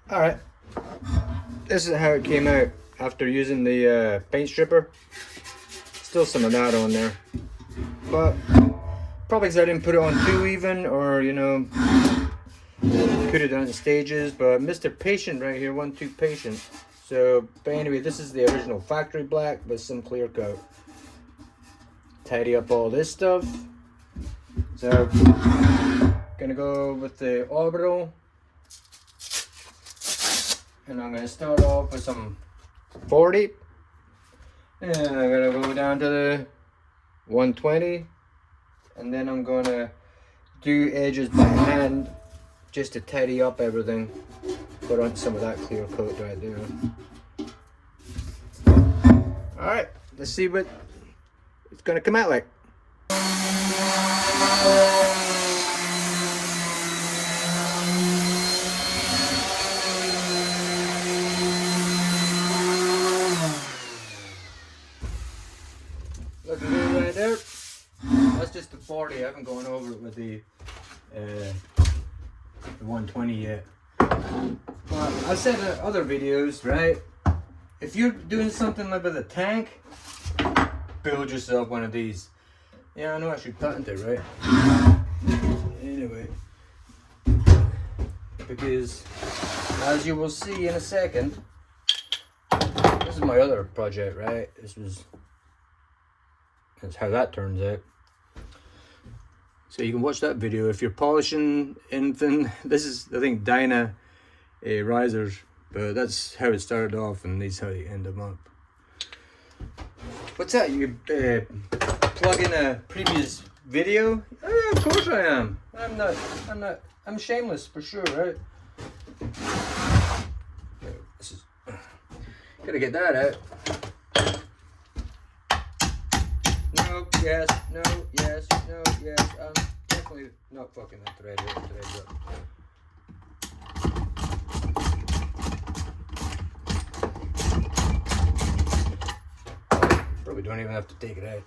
Alright, this is how it came out after using the paint stripper. Still some of that on there, but probably because I didn't put it on too even, or you know, could have done it in stages. But Mr. Patient right here wasn't too patient. So, but anyway, this is the original factory black with some clear coat. Tidy up all this stuff. So, gonna go with the orbital. And I'm gonna start off with some 40. And I'm gonna go down to the 120. And then I'm gonna do edges by hand just to tidy up everything. Put on some of that clear coat right there. Alright, let's see what it's gonna come out like. Looking good right there. That's just the 40. I haven't gone over it with the 120 yet. Well, I've said in other videos, right? If you're doing something like with a tank, build yourself one of these. Yeah, I know I should patent it, right? Anyway, because as you will see in a second, this is my other project, right? That's how that turns out. So you can watch that video if you're polishing anything. This is, I think, Dyna risers, but that's how it started off, and these how you end them up. What's that? You plug in a previous video? Oh, yeah, of course I am. I'm shameless for sure, right? This is, gotta get that out. No, yes, no, yes, no, yes. I'm definitely not fucking that thread up. Probably don't even have to take it out.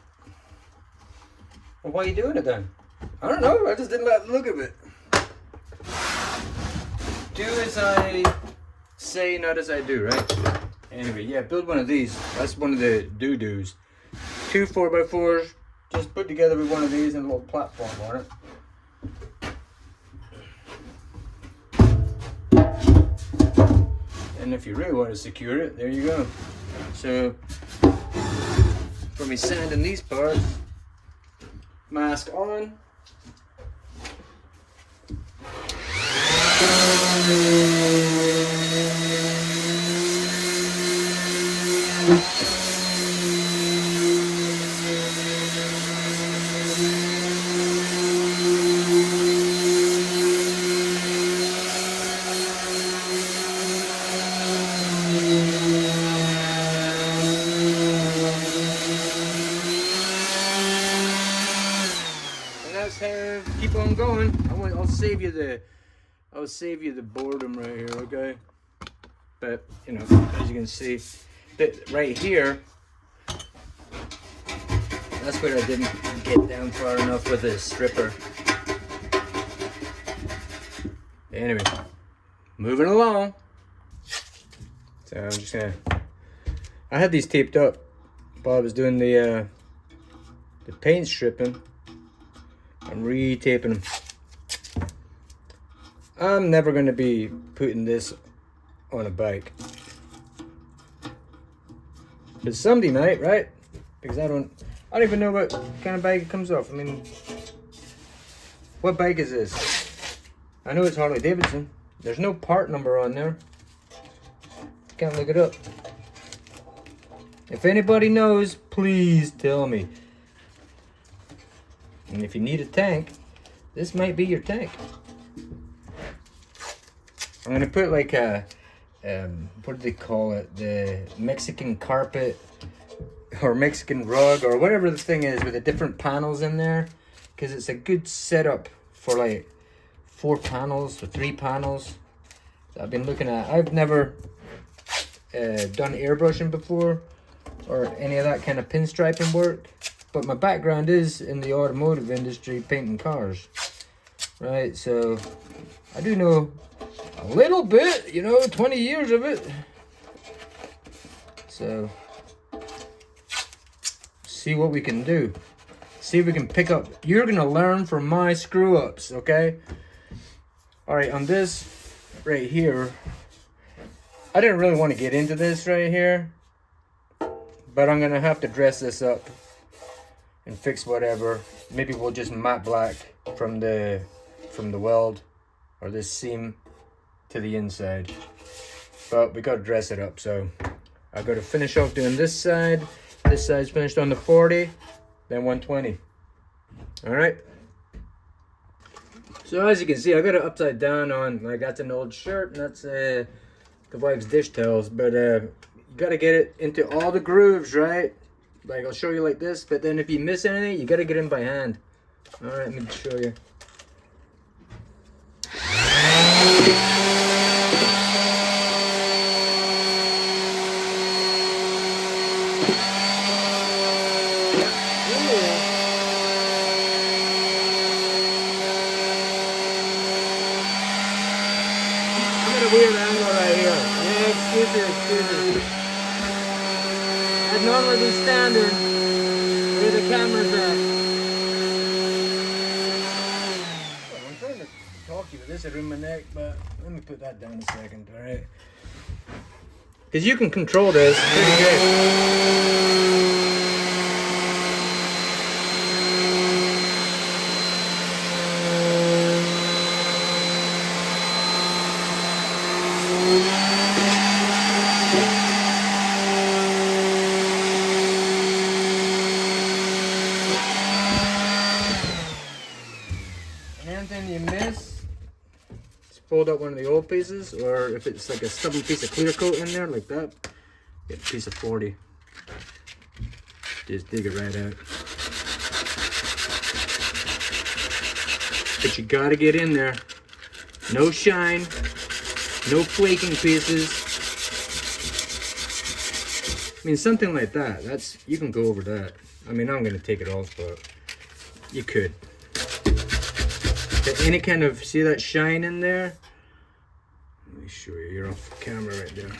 Well, why are you doing it then? I don't know, I just didn't like the look of it. Do as I say, not as I do, right? Anyway, yeah, build one of these. That's one of the do-dos. 2 4x4s, just put together with one of these and a little platform on it. And if you really want to secure it, there you go. So, for me sanding these parts, mask on. Keep on going. I'll save you the boredom right here, okay? But you know, as you can see, that right here, that's where I didn't get down far enough with the stripper. Anyway, moving along. So I'm just gonna. I had these taped up while I was doing the paint stripping. I'm re-taping them. I'm never going to be putting this on a bike. But somebody might, right? Because I don't even know what kind of bike it comes off. I mean, what bike is this? I know it's Harley Davidson. There's no part number on there. Can't look it up. If anybody knows, please tell me. And if you need a tank, this might be your tank. I'm gonna put like a, what do they call it? The Mexican carpet or Mexican rug or whatever the thing is with the different panels in there. Because it's a good setup for like 4 panels or 3 panels. I've been looking at. I've never done airbrushing before or any of that kind of pinstriping work. But my background is in the automotive industry, painting cars, right? So I do know a little bit, you know, 20 years of it. So, see what we can do. See if we can pick up. You're gonna learn from my screw ups, okay? All right, on this right here, I didn't really want to get into this right here, but I'm gonna have to dress this up and fix whatever. Maybe we'll just matte black from the weld or this seam to the inside. But we gotta dress it up, so I gotta finish off doing this side. This side's finished on the 40, then 120. All right. So as you can see, I got it upside down on, like, that's an old shirt, and that's the wife's dish towels. But you gotta get it into all the grooves, right? Like, I'll show you like this, but then if you miss anything, you gotta get in by hand. All right, let me show you. Weird angle right here. Yeah, excuse me. I'd normally be standard where the camera's at. Well, I'm trying to talk to you with this around my neck, but let me put that down a second, alright? Because you can control this pretty good. Anything you miss, just fold up one of the old pieces, or if it's like a stubborn piece of clear coat in there like that, get a piece of 40. Just dig it right out. But you gotta get in there. No shine, no flaking pieces. I mean, something like that, you can go over that. I mean, I'm gonna take it off, but you could. Any kind of, see that shine in there? Let me show you, you're off camera right there.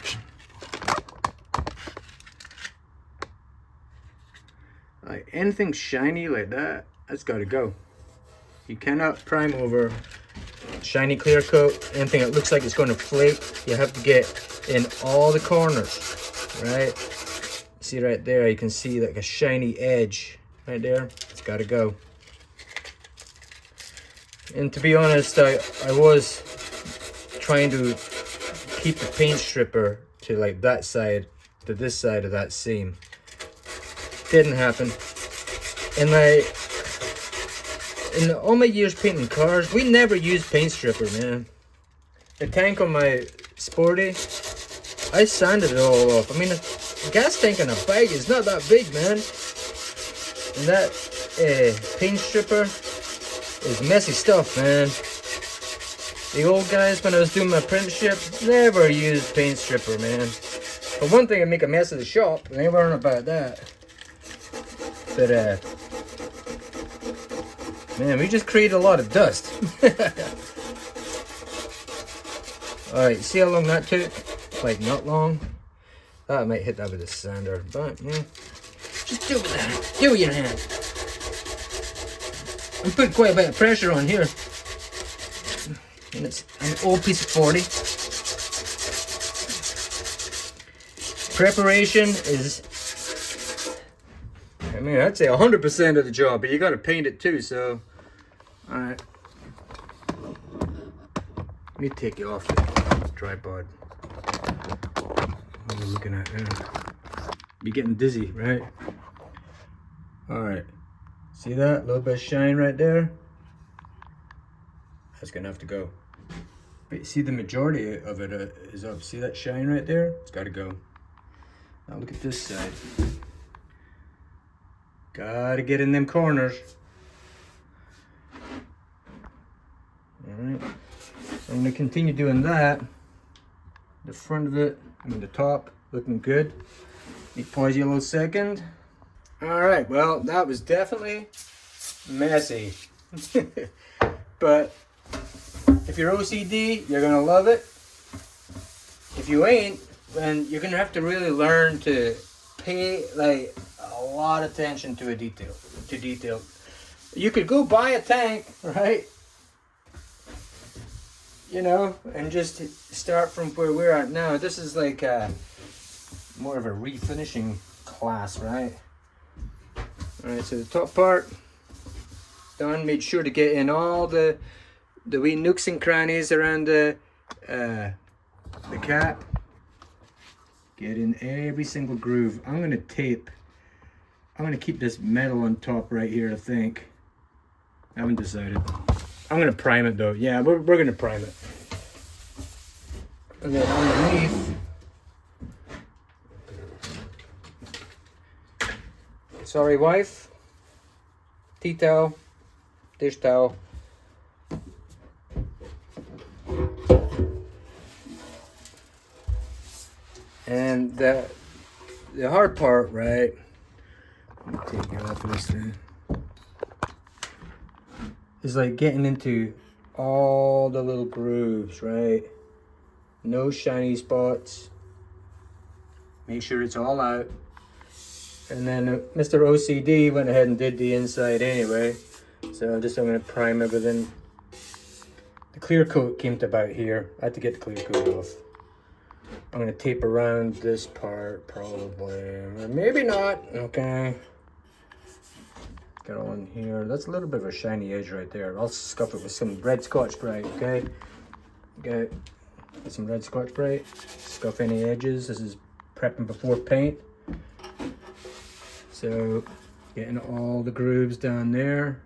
Like anything shiny like that, that's gotta go. You cannot prime over shiny clear coat. Anything that looks like it's going to flake, you have to get in all the corners, right? See right there, you can see like a shiny edge right there. It's gotta go. And to be honest, I was trying to keep the paint stripper to like that side, to this side of that seam. Didn't happen. And in all my years painting cars, we never used paint stripper, man. The tank on my Sporty, I sanded it all off. I mean, a gas tank in a bag is not that big, man. And that paint stripper is messy stuff, man. The old guys, when I was doing my apprenticeship, never used paint stripper, man. But one thing, it'd make a mess of the shop, and they weren't about that. But, man, we just created a lot of dust. Alright, see how long that took? Like, not long. I might hit that with a sander, but, yeah. Just do it with that. Do it with your hand. I'm putting quite a bit of pressure on here. And it's an old piece of 40. Preparation is, I mean, I'd say 100% of the job, but you got to paint it too, so. Alright. Let me take you off the tripod. What are you looking at now? You're getting dizzy, right? Alright. See that? A little bit of shine right there? That's gonna have to go. But see, the majority of it is up. See that shine right there? It's gotta go. Now look at this side. Gotta get in them corners. Alright. I'm gonna continue doing that. The front of it, I mean the top, looking good. Let me pause you a little second. Alright, well, that was definitely messy. But if you're OCD, you're gonna love it. if you ain't, then you're gonna have to really learn to pay like a lot of attention to detail. You could go buy a tank, right? You know, and just start from where we're at now. This is like more of a refinishing class, right? All right, so the top part done. Made sure to get in all the wee nooks and crannies around the cap. Get in every single groove. I'm gonna keep this metal on top right here, I think. I haven't decided. I'm gonna prime it though. Yeah, we're gonna prime it. And then underneath, sorry wife, tea towel, dish towel. And the hard part, right? Let me take you off of this thing. Is like getting into all the little grooves, right? No shiny spots. Make sure it's all out. And then Mr. OCD went ahead and did the inside anyway. So I'm gonna prime everything. The clear coat came to about here. I had to get the clear coat off. I'm gonna tape around this part probably, or maybe not. Okay. Get on here. That's a little bit of a shiny edge right there. I'll scuff it with some red Scotch Brite. Okay. Get some red Scotch Brite. Scuff any edges. This is prepping before paint. So getting all the grooves down there.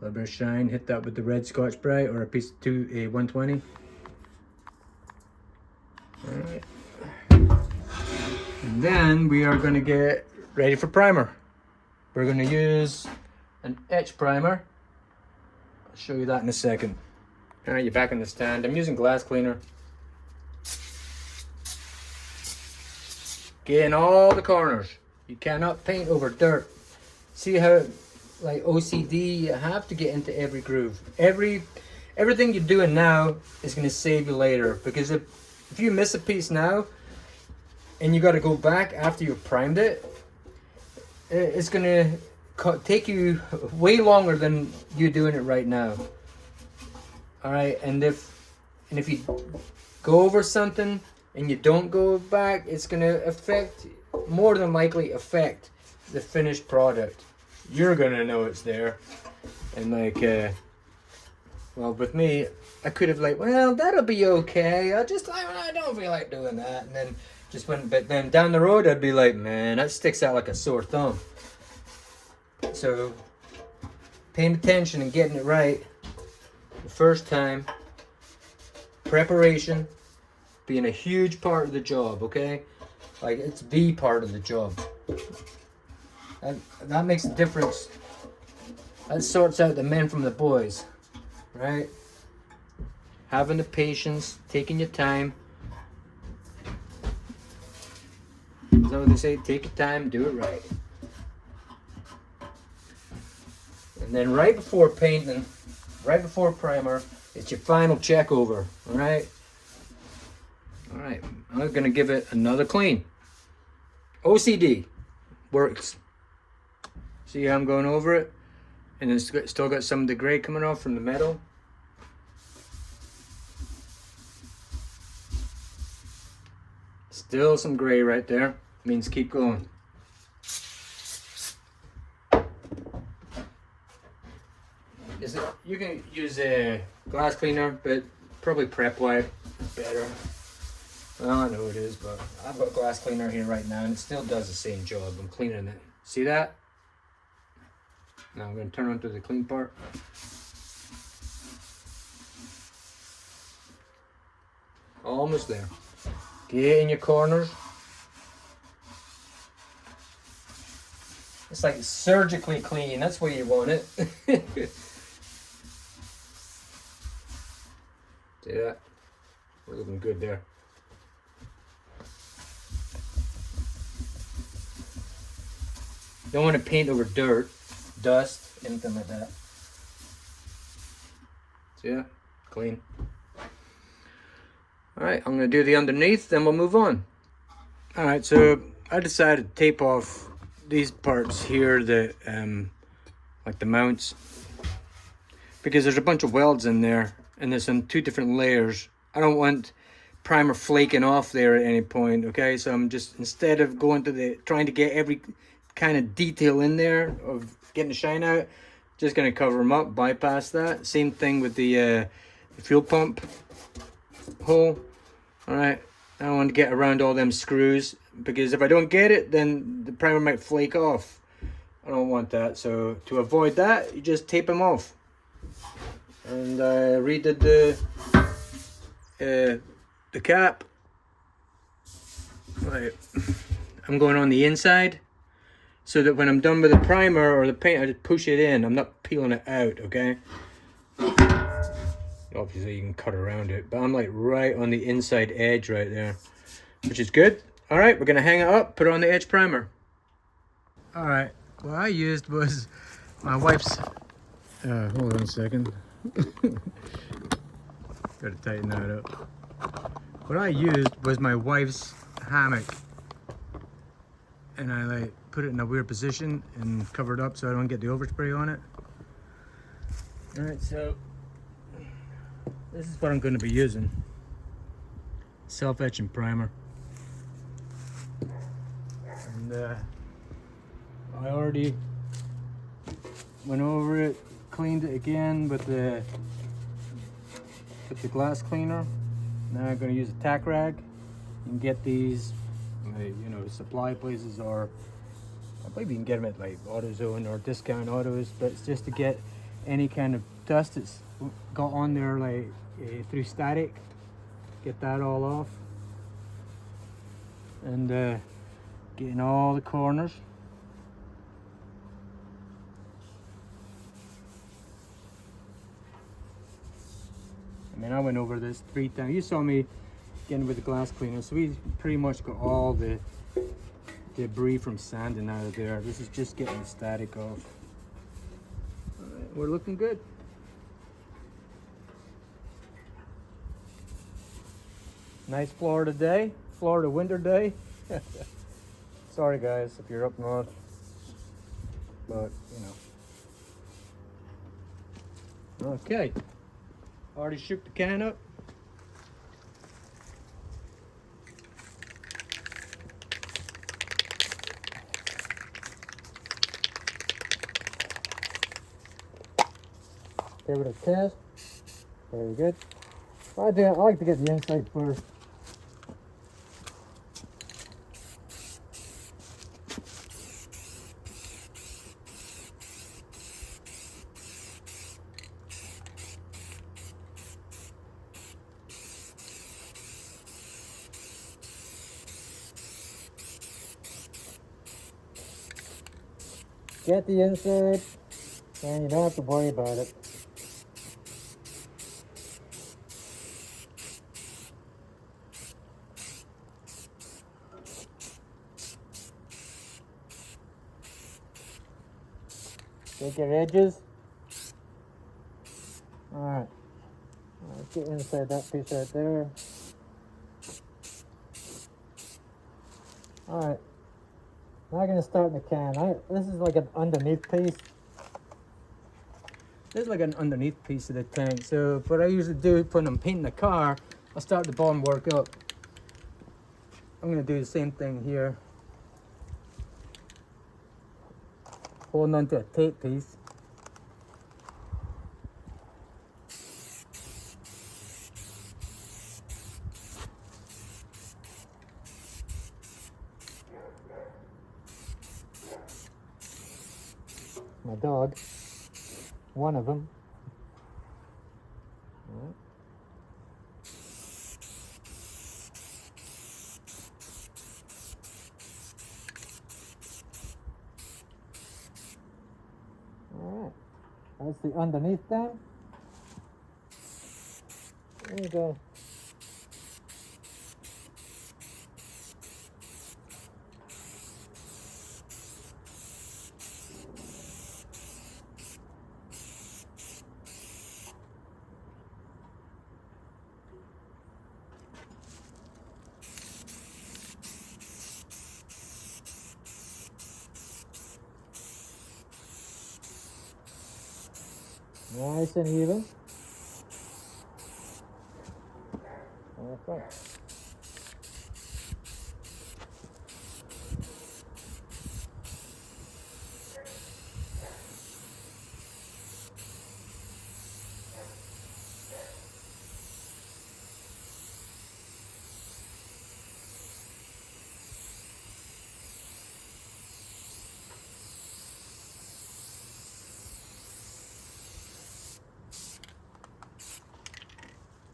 A little bit of shine. Hit that with the red Scotch Brite or a piece of 120. Alright. And then we are going to get ready for primer. We're going to use an etch primer. I'll show you that in a second. Alright, you're back in the stand. I'm using glass cleaner. Get in all the corners. You cannot paint over dirt. See how, like OCD, you have to get into every groove. Everything you're doing now is going to save you later, because if you miss a piece now and you got to go back after you've primed it, it's going to take you way longer than you're doing it right now. All right, and if you go over something and you don't go back, it's going to more than likely affect the finished product. You're going to know it's there. And like, well, with me, I could have like, well, that'll be okay. I don't feel like doing that. And then but then down the road, I'd be like, man, that sticks out like a sore thumb. So paying attention and getting it right the first time, preparation being a huge part of the job, okay? Like, it's the part of the job. That makes a difference. That sorts out the men from the boys, right? Having the patience, taking your time. Is that what they say? Take your time, do it right. And then right before painting, right before primer, it's your final check over, all right? All right, I'm gonna give it another clean. OCD works. See how I'm going over it? And it's still got some of the gray coming off from the metal. Still some gray right there. Means keep going. You can use a glass cleaner, but probably prep wipe is better. Well, I know it is, but I've got glass cleaner here right now and it still does the same job. I'm cleaning it. See that? Now I'm going to turn on to the clean part. Almost there. Get in your corners. It's like surgically clean. That's where you want it. See that? We're looking good there. Don't want to paint over dirt, dust, anything like that. So yeah, clean. Alright, I'm going to do the underneath, then we'll move on. Alright, so I decided to tape off these parts here, that like the mounts, because there's a bunch of welds in there and it's in 2 different layers. I don't want primer flaking off there at any point, okay? So I'm just, instead of going to trying to get every kind of detail in there of getting the shine out, just gonna cover them up, bypass that. Same thing with the fuel pump hole. All right, I don't want to get around all them screws, because if I don't get it, then the primer might flake off. I don't want that, so to avoid that, you just tape them off. And I redid the cap. Right. I'm going on the inside, so that when I'm done with the primer or the paint, I just push it in. I'm not peeling it out, okay? Obviously you can cut around it, but I'm like right on the inside edge right there, which is good. All right, we're gonna hang it up, put it on the edge primer. All right, what I used was my wife's, hold on a second. Gotta tighten that up. What I used was my wife's hammock, and I like put it in a weird position and cover it up so I don't get the overspray on it. All right, so this is what I'm going to be using. Self-etching primer. And I already went over it, cleaned it again with the glass cleaner. Now I'm going to use a tack rag. You can get these, you know, supply places, or I believe you can get them at like AutoZone or Discount Autos, but it's just to get any kind of dust that's got on there, like through static, get that all off. And getting all the corners. I mean, I went over this 3 times. You saw me getting with the glass cleaner, so we pretty much got all the debris from sanding out of there. This is just getting the static off. All right, we're looking good. Nice Florida day, Florida winter day. Sorry guys if you're up north, but you know. Okay, already shook the can up. Give it a test. Very good. I like to get the inside first. Get the inside, and you don't have to worry about it. Take your edges. Alright. Let's get inside that piece right there. Alright. Now I'm going to start the can. This is like an underneath piece. This is like an underneath piece of the tank. So what I usually do when I'm painting the car, I'll start the bottom, work up. I'm going to do the same thing here. Holding onto a tape piece. My dog, one of them. All right, that's the underneath down. There you go. Nice and even. Okay.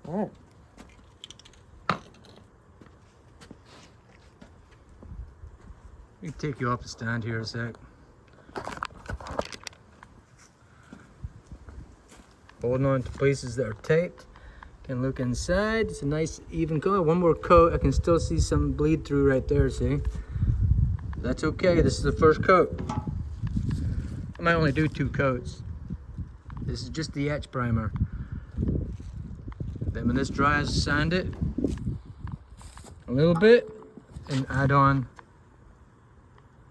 All right. Let me take you off the stand here a sec. Holding on to places that are tight. Can look inside. It's a nice even color. One more coat. I can still see some bleed through right there, see? That's okay. This is the first coat. I might only do 2 coats. This is just the etch primer. Then when this dries, sand it a little bit and add on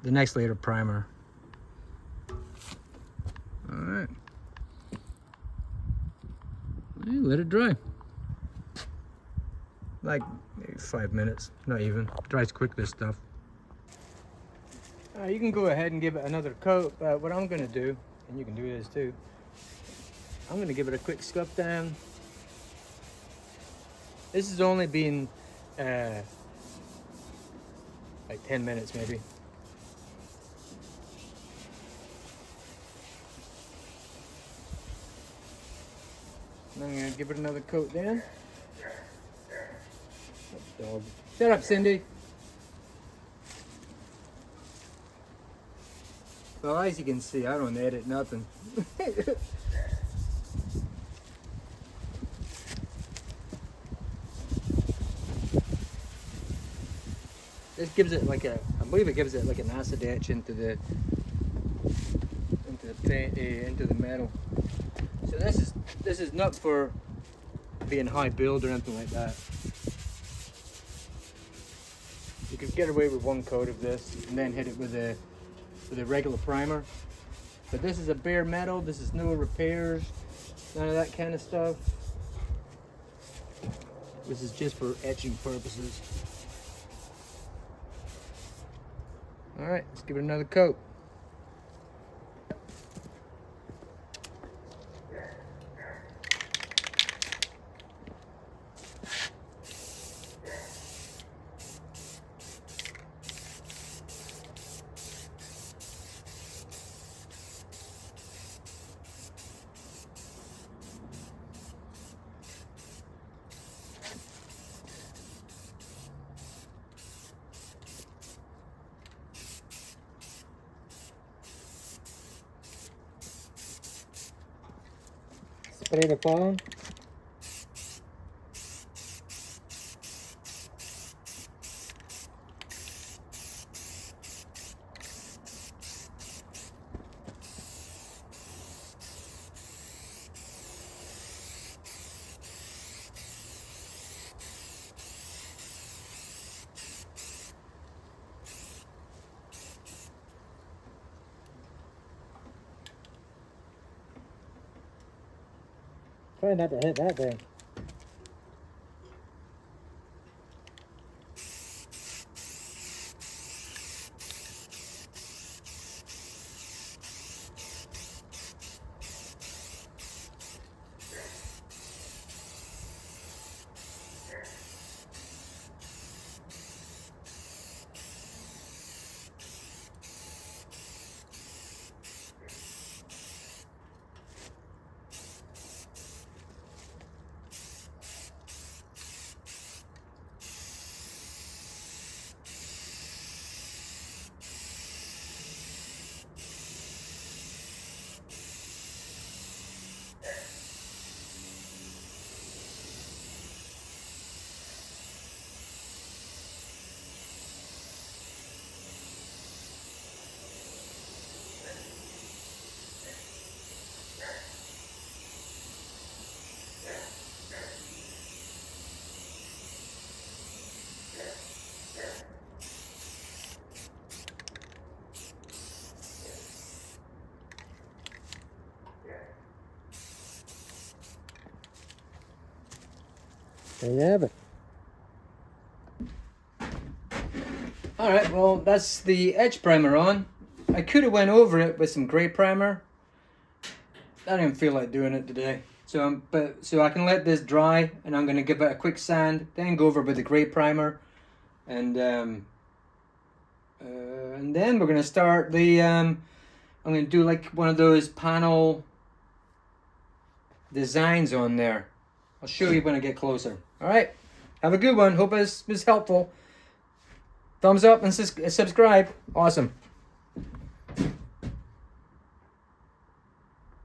the next layer of primer. All right. Let it dry. Like maybe 5 minutes, not even. It dries quick, this stuff. You can go ahead and give it another coat, but what I'm gonna do, and you can do this too, I'm gonna give it a quick scuff down. This has only been like 10 minutes maybe. And I'm gonna give it another coat then. Dog. Shut up, Cindy. Well, as you can see, I don't edit nothing. This gives it like a, I believe it gives it like an acid etch into the paint, into the metal. So this is not for being high build or anything like that. You could get away with 1 coat of this and then hit it with a regular primer. But this is a bare metal. This is no repairs, none of that kind of stuff. This is just for etching purposes. All right, let's give it another coat. Spray the palm. Try not to hit that thing. There you have it. Alright, well that's the edge primer on. I could have went over it with some gray primer. I didn't feel like doing it today. So I can let this dry, and I'm going to give it a quick sand, then go over with the gray primer, and then we're going to start the I'm going to do like one of those panel designs on there. I'll show you when I get closer. All right, have a good one. Hope this was helpful. Thumbs up and subscribe. Awesome.